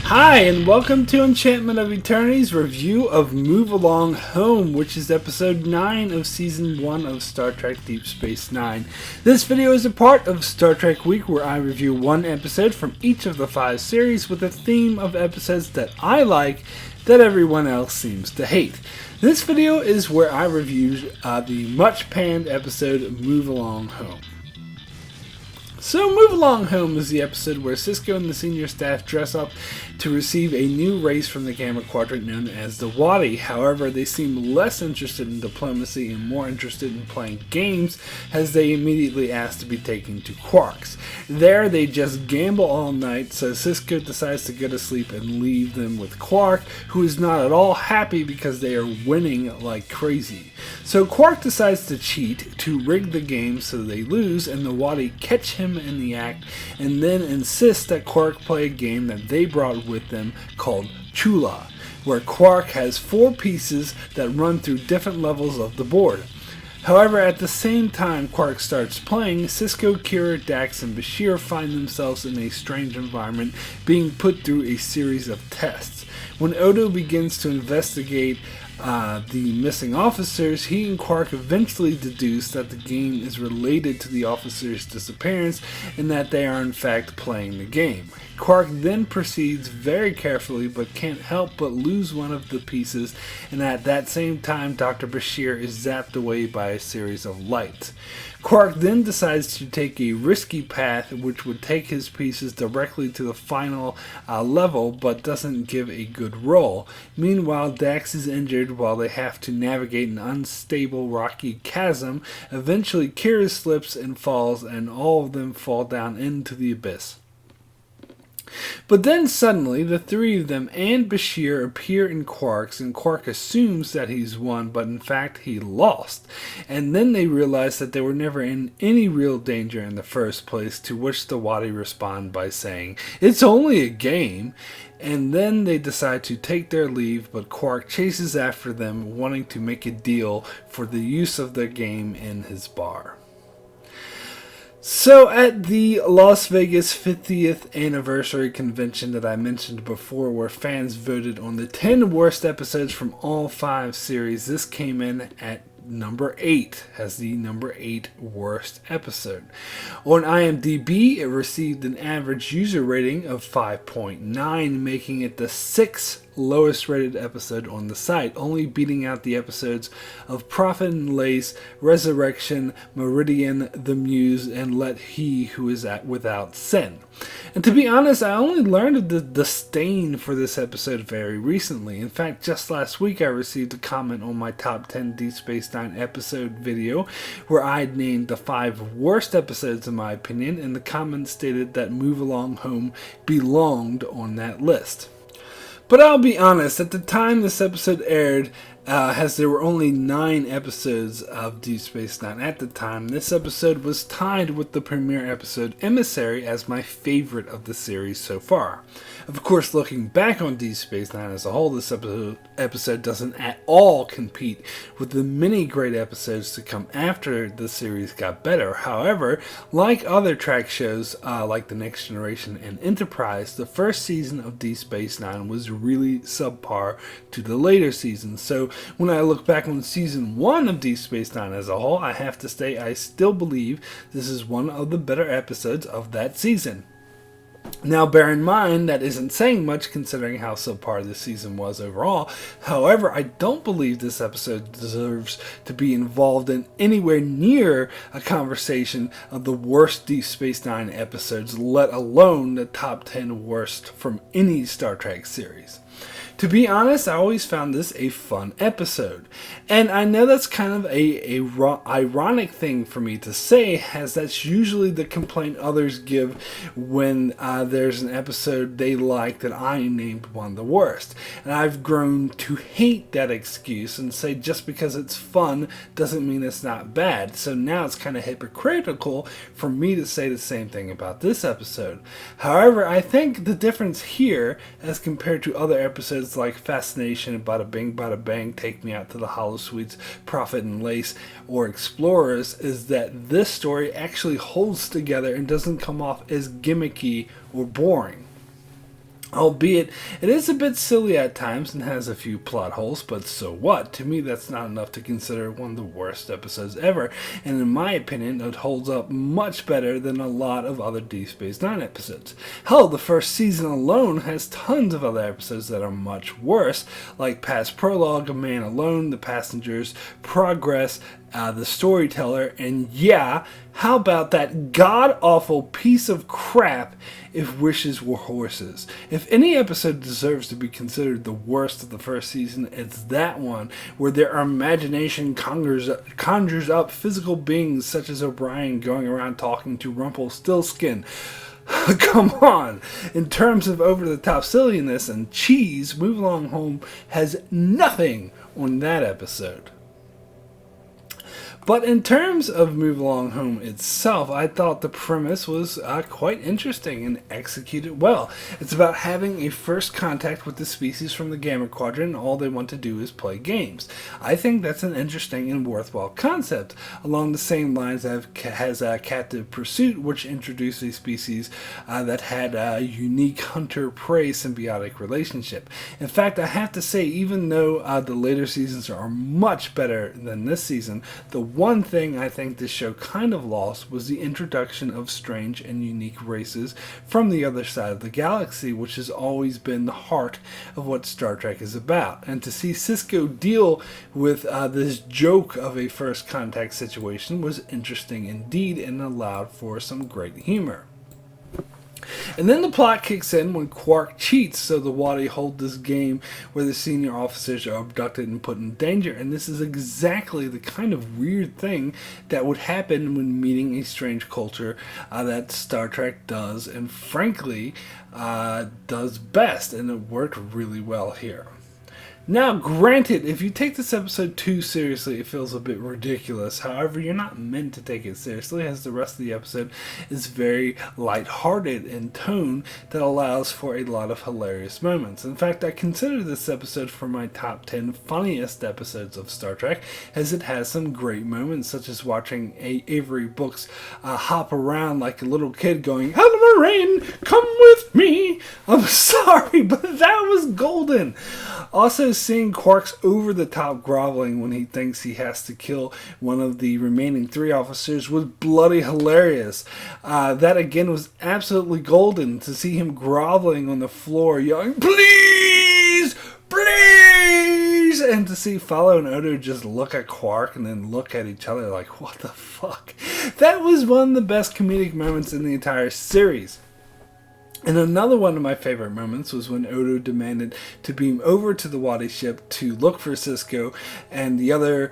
Hi, and welcome to Enchantment of Eternity's review of Move Along Home, which is episode 9 of season 1 of Star Trek Deep Space Nine. This video is a part of Star Trek Week, where I review one episode from each of the 5 series with a theme of episodes that I like that everyone else seems to hate. This video is where I review the much panned episode Move Along Home. So Move Along Home is the episode where Sisko and the senior staff dress up to receive a new race from the Gamma Quadrant known as the Wadi. However, they seem less interested in diplomacy and more interested in playing games, as they immediately ask to be taken to Quark's. There, they just gamble all night, so Sisko decides to go to sleep and leave them with Quark, who is not at all happy because they are winning like crazy. So Quark decides to cheat to rig the game so they lose, and the Wadi catch him in the act and then insist that Quark play a game that they brought with them called Chula, where Quark has 4 pieces that run through different levels of the board. However, at the same time Quark starts playing, Sisko, Kira, Dax, and Bashir find themselves in a strange environment being put through a series of tests. When Odo begins to investigate the missing officers, he and Quark eventually deduce that the game is related to the officers' disappearance and that they are in fact playing the game. Quark then proceeds very carefully but can't help but lose one of the pieces, and at that same time Dr. Bashir is zapped away by a series of lights. Quark then decides to take a risky path which would take his pieces directly to the final level, but doesn't give a good roll. Meanwhile, Dax is injured while they have to navigate an unstable rocky chasm. Eventually Kira slips and falls, and all of them fall down into the abyss. But then suddenly, the 3 of them and Bashir appear in Quark's, and Quark assumes that he's won, but in fact he lost. And then they realize that they were never in any real danger in the first place, to which the Wadi respond by saying, "It's only a game." And then they decide to take their leave, but Quark chases after them, wanting to make a deal for the use of their game in his bar. So at the Las Vegas 50th anniversary convention that I mentioned before, where fans voted on the 10 worst episodes from all 5 series, this came in at number 8 as the number 8 worst episode. On IMDb, it received an average user rating of 5.9, making it the 6th lowest rated episode on the site, only beating out the episodes of Prophet and Lace, Resurrection, Meridian, The Muse, and Let He Who Is Without Sin. And to be honest, I only learned of the disdain for this episode very recently. In fact, just last week I received a comment on my top 10 Deep Space Nine episode video where I had named the 5 worst episodes in my opinion, and the comment stated that Move Along Home belonged on that list. But I'll be honest, at the time this episode aired, as there were only 9 episodes of Deep Space Nine at the time, this episode was tied with the premiere episode Emissary as my favorite of the series so far. Of course, looking back on Deep Space Nine as a whole, this episode doesn't at all compete with the many great episodes to come after the series got better. However, like other Trek shows like The Next Generation and Enterprise, the first season of Deep Space Nine was really subpar to the later seasons. So when I look back on season 1 of Deep Space Nine as a whole, I have to say I still believe this is one of the better episodes of that season. Now, bear in mind, that isn't saying much considering how subpar this season was overall. However, I don't believe this episode deserves to be involved in anywhere near a conversation of the worst Deep Space Nine episodes, let alone the top 10 worst from any Star Trek series. To be honest, I always found this a fun episode. And I know that's kind of a ironic thing for me to say, as that's usually the complaint others give when there's an episode they like that I named one of the worst. And I've grown to hate that excuse and say just because it's fun doesn't mean it's not bad. So now it's kind of hypocritical for me to say the same thing about this episode. However, I think the difference here, as compared to other episodes like Fascination, Bada Bing, Bada Bang, Take Me Out to the Holosuites, Prophet and Lace, or Explorers, is that this story actually holds together and doesn't come off as gimmicky or boring. Albeit, it is a bit silly at times and has a few plot holes, but so what? To me, that's not enough to consider one of the worst episodes ever, and in my opinion, it holds up much better than a lot of other Deep Space Nine episodes. Hell, the first season alone has tons of other episodes that are much worse, like Past Prologue, A Man Alone, The Passengers, Progress, The Storyteller, and yeah, how about that god-awful piece of crap, If Wishes Were Horses? If any episode deserves to be considered the worst of the first season, it's that one, where their imagination conjures up physical beings such as O'Brien going around talking to Rumpelstiltskin. Come on! In terms of over-the-top silliness and cheese, Move Along Home has nothing on that episode. But in terms of Move Along Home itself, I thought the premise was quite interesting and executed well. It's about having a first contact with the species from the Gamma Quadrant, and all they want to do is play games. I think that's an interesting and worthwhile concept. Along the same lines has Captive Pursuit, which introduced a species that had a unique hunter-prey symbiotic relationship. In fact, I have to say, even though the later seasons are much better than this season, the one thing I think this show kind of lost was the introduction of strange and unique races from the other side of the galaxy, which has always been the heart of what Star Trek is about. And to see Sisko deal with this joke of a first contact situation was interesting indeed and allowed for some great humor. And then the plot kicks in when Quark cheats so the Wadi hold this game where the senior officers are abducted and put in danger. And this is exactly the kind of weird thing that would happen when meeting a strange culture that Star Trek does, and frankly, does best. And it worked really well here. Now, granted, if you take this episode too seriously, it feels a bit ridiculous. However, you're not meant to take it seriously, as the rest of the episode is very lighthearted in tone that allows for a lot of hilarious moments. In fact, I consider this episode for my top 10 funniest episodes of Star Trek, as it has some great moments, such as watching Avery Brooks hop around like a little kid going, "Hello, Lorraine, come with me." I'm sorry, but that was golden. Also, seeing Quark's over-the-top groveling when he thinks he has to kill one of the remaining 3 officers was bloody hilarious. That again was absolutely golden, to see him groveling on the floor yelling, "Please! Please!" And to see Follow and Odo just look at Quark and then look at each other like, what the fuck? That was one of the best comedic moments in the entire series. And another one of my favorite moments was when Odo demanded to beam over to the Wadi ship to look for Sisko, and the others.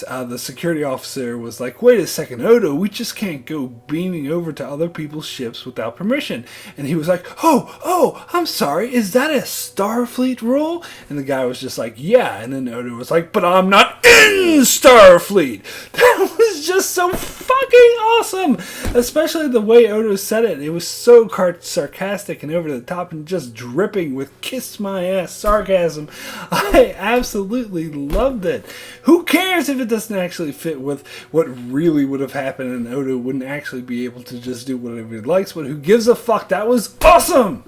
The security officer was like, "Wait a second, Odo, we just can't go beaming over to other people's ships without permission." And he was like, "Oh, I'm sorry, is that a Starfleet rule?" And the guy was just like, "Yeah." And then Odo was like, "But I'm not in Starfleet." That was just so fucking awesome, especially the way Odo said it. It was so sarcastic and over the top and just dripping with kiss my ass sarcasm. I absolutely loved it. Who cares if it doesn't actually fit with what really would have happened and Odo wouldn't actually be able to just do whatever he likes, but who gives a fuck? That was awesome!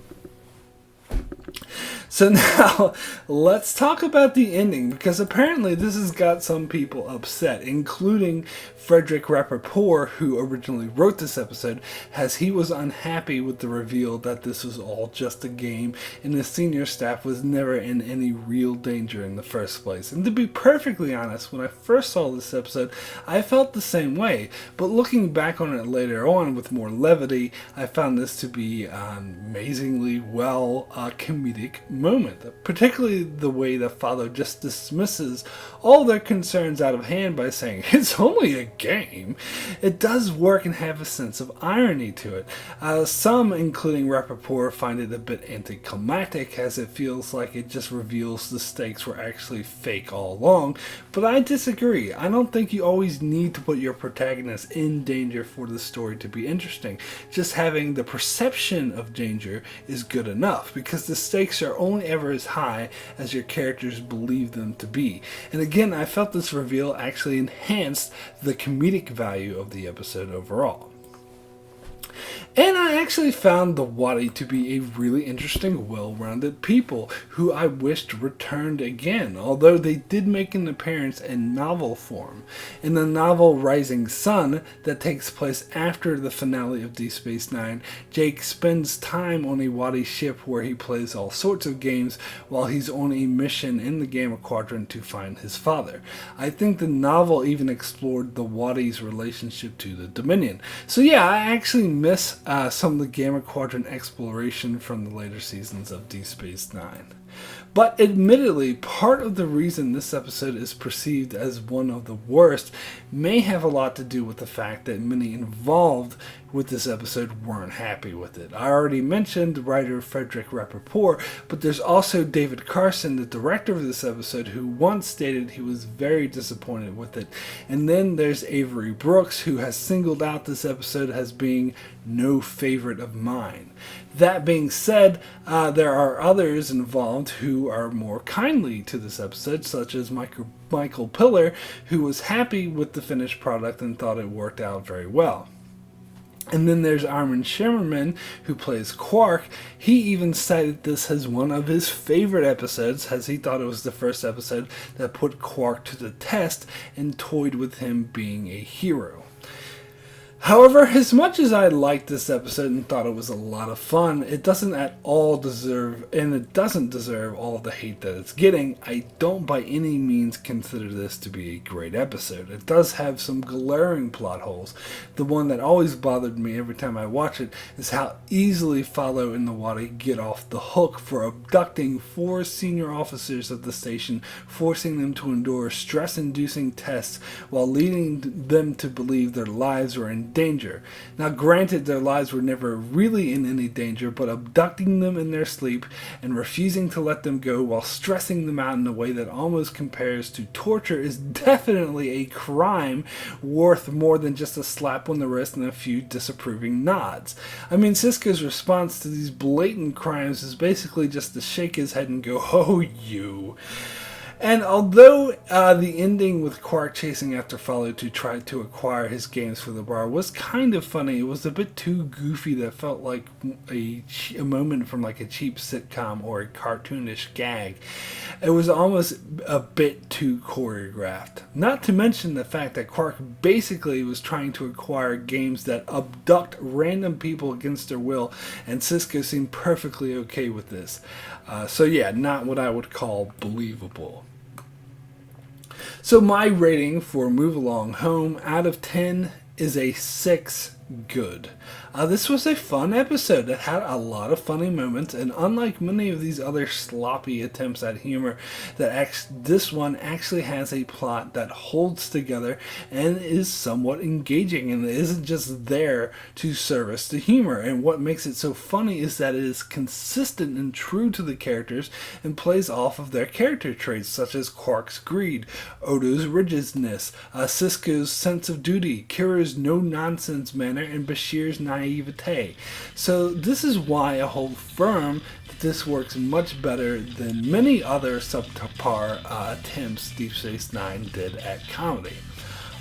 So now, let's talk about the ending, because apparently this has got some people upset, including Frederick Rappaport, who originally wrote this episode, as he was unhappy with the reveal that this was all just a game and the senior staff was never in any real danger in the first place. And to be perfectly honest, when I first saw this episode, I felt the same way, but looking back on it later on with more levity, I found this to be an amazingly well comedic moment, particularly the way that Father just dismisses all their concerns out of hand by saying, "It's only a game." It does work and have a sense of irony to it. Some, including Rappaport, find it a bit anticlimactic, as it feels like it just reveals the stakes were actually fake all along, but I disagree. I don't think you always need to put your protagonist in danger for the story to be interesting. Just having the perception of danger is good enough, because the stakes are only ever as high as your characters believe them to be. And again, I felt this reveal actually enhanced the comedic value of the episode overall. And I actually found the Wadi to be a really interesting, well-rounded people who I wished returned again, although they did make an appearance in novel form. In the novel Rising Sun, that takes place after the finale of Deep Space Nine, Jake spends time on a Wadi ship where he plays all sorts of games while he's on a mission in the Gamma Quadrant to find his father. I think the novel even explored the Wadi's relationship to the Dominion. So yeah, I actually miss some of the Gamma Quadrant exploration from the later seasons of Deep Space Nine. But admittedly, part of the reason this episode is perceived as one of the worst may have a lot to do with the fact that many involved with this episode weren't happy with it. I already mentioned writer Frederick Rappaport, but there's also David Carson, the director of this episode, who once stated he was very disappointed with it. And then there's Avery Brooks, who has singled out this episode as being no favorite of mine. That being said, there are others involved who are more kindly to this episode, such as Michael Piller, who was happy with the finished product and thought it worked out very well. And then there's Armin Shimmerman, who plays Quark. He even cited this as one of his favorite episodes, as he thought it was the first episode that put Quark to the test and toyed with him being a hero. However, as much as I liked this episode and thought it was a lot of fun, it doesn't deserve all of the hate that it's getting. I don't by any means consider this to be a great episode. It does have some glaring plot holes. The one that always bothered me every time I watch it is how easily Follow and the Wadi get off the hook for abducting 4 senior officers of the station, forcing them to endure stress-inducing tests while leading them to believe their lives were in danger. Now granted, their lives were never really in any danger, but abducting them in their sleep and refusing to let them go while stressing them out in a way that almost compares to torture is definitely a crime worth more than just a slap on the wrist and a few disapproving nods. I mean, Sisko's response to these blatant crimes is basically just to shake his head and go, "Oh, you." And although the ending with Quark chasing after Follow to try to acquire his games for the bar was kind of funny, it was a bit too goofy that felt like a moment from like a cheap sitcom or a cartoonish gag. It was almost a bit too choreographed. Not to mention the fact that Quark basically was trying to acquire games that abduct random people against their will, and Sisko seemed perfectly okay with this. So yeah, not what I would call believable. So my rating for Move Along Home out of 10 is a 6 good. This was a fun episode that had a lot of funny moments, and unlike many of these other sloppy attempts at humor, this one actually has a plot that holds together and is somewhat engaging and isn't just there to service the humor. And what makes it so funny is that it is consistent and true to the characters and plays off of their character traits, such as Quark's greed, Odo's rigidness, Sisko's sense of duty, Kira's no-nonsense manner, and Bashir's naivete. So this is why I hold firm that this works much better than many other subpar attempts Deep Space Nine did at comedy.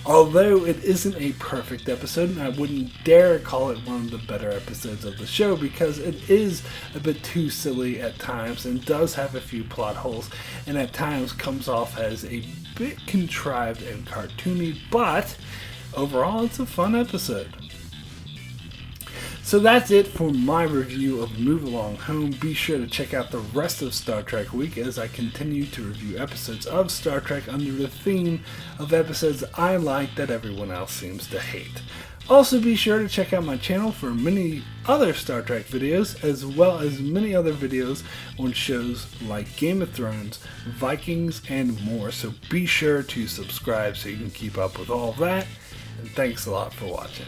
Although it isn't a perfect episode, and I wouldn't dare call it one of the better episodes of the show because it is a bit too silly at times and does have a few plot holes, and at times comes off as a bit contrived and cartoony, but overall it's a fun episode. So that's it for my review of Move Along Home. Be sure to check out the rest of Star Trek Week as I continue to review episodes of Star Trek under the theme of episodes I like that everyone else seems to hate. Also be sure to check out my channel for many other Star Trek videos, as well as many other videos on shows like Game of Thrones, Vikings, and more. So be sure to subscribe so you can keep up with all of that. And thanks a lot for watching.